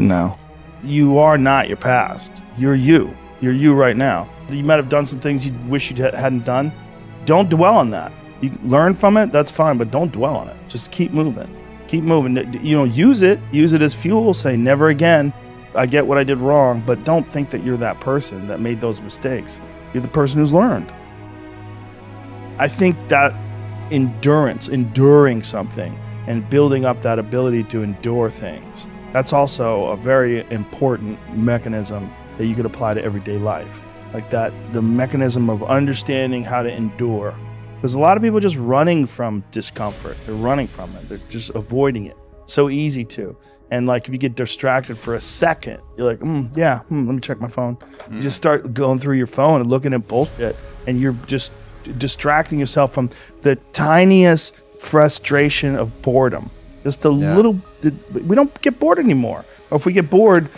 now. You are not your past. You're you. You're you right now. You might have done some things you wish you hadn't done. Don't dwell on that. You learn from it, that's fine, but don't dwell on it. Just keep moving. Keep moving. Use it as fuel. Say, never again. I get what I did wrong, but don't think that you're that person that made those mistakes. You're the person who's learned. I think that endurance, enduring something, and building up that ability to endure things, that's also a very important mechanism that you could apply to everyday life. Like that, the mechanism of understanding how to endure. Because a lot of people are just running from discomfort. They're running from it. They're just avoiding it. So easy to. And like if you get distracted for a second, you're like, let me check my phone. You just start going through your phone and looking at bullshit, and you're just distracting yourself from the tiniest frustration of boredom. Just a little, we don't get bored anymore. Or if we get bored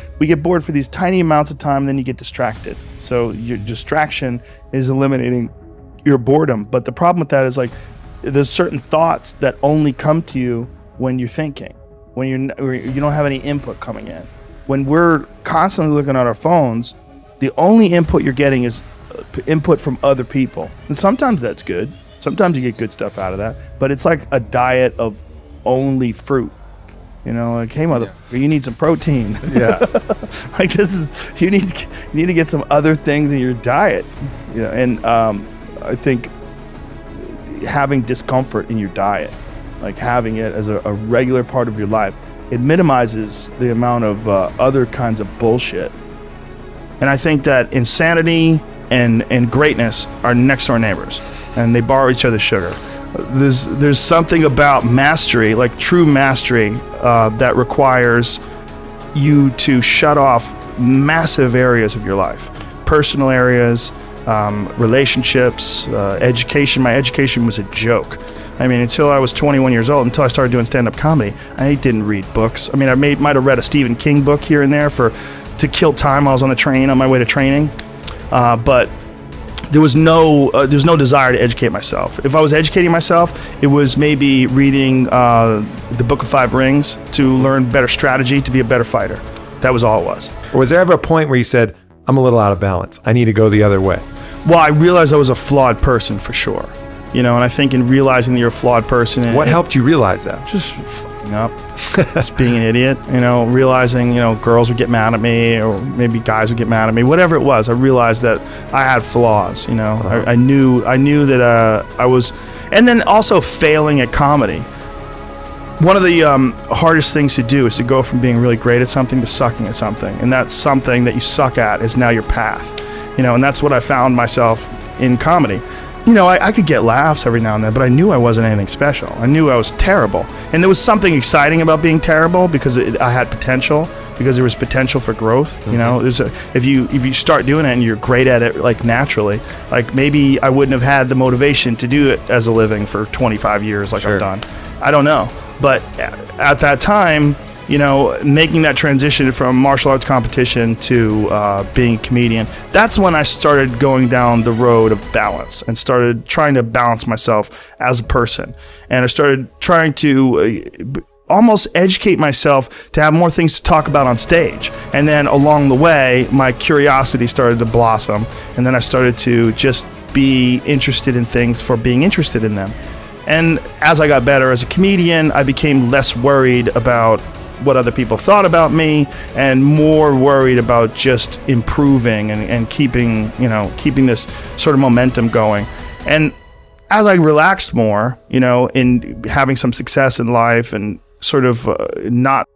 for these tiny amounts of time, and then you get distracted. So your distraction is eliminating your boredom. But the problem with that is like, there's certain thoughts that only come to you when you're thinking, when you don't have any input coming in. When we're constantly looking at our phones, the only input you're getting is input from other people. And sometimes that's good. Sometimes you get good stuff out of that. But it's like a diet of only fruit. Like, hey, motherfucker, you need some protein. Yeah. Like you need to get some other things in your diet. And I think having discomfort in your diet, like having it as a regular part of your life, it minimizes the amount of other kinds of bullshit. And I think that insanity and greatness are next door neighbors, and they borrow each other's sugar. There's something about mastery, like true mastery, that requires you to shut off massive areas of your life, personal areas, relationships, education. My education was a joke. I mean, until I was 21 years old, until I started doing stand-up comedy, I didn't read books. I mean, I might have read a Stephen King book here and there to kill time while I was on the train on my way to training, but there's no desire to educate myself. If I was educating myself, it was maybe reading the Book of Five Rings to learn better strategy, to be a better fighter. That was all it was. Or was there ever a point where you said, I'm a little out of balance, I need to go the other way? Well, I realized I was a flawed person for sure. And I think in realizing that you're a flawed person... What helped you realize that? Just fucking up. Just being an idiot. Realizing, girls would get mad at me, or maybe guys would get mad at me. Whatever it was, I realized that I had flaws, Uh-huh. I knew that I was... And then also failing at comedy. One of the hardest things to do is to go from being really great at something to sucking at something. And that something that you suck at is now your path. And that's what I found myself in comedy. I could get laughs every now and then, but I knew I wasn't anything special. I knew I was terrible. And there was something exciting about being terrible because I had potential, because there was potential for growth. Mm-hmm. If you start doing it and you're great at it, like naturally, like maybe I wouldn't have had the motivation to do it as a living for 25 years like Sure. I've done. I don't know. But at that time, making that transition from martial arts competition to being a comedian, that's when I started going down the road of balance and started trying to balance myself as a person. And I started trying to almost educate myself to have more things to talk about on stage. And then along the way, my curiosity started to blossom. And then I started to just be interested in things for being interested in them. And as I got better as a comedian, I became less worried about what other people thought about me, and more worried about just improving and keeping this sort of momentum going. And as I relaxed more, in having some success in life and sort of not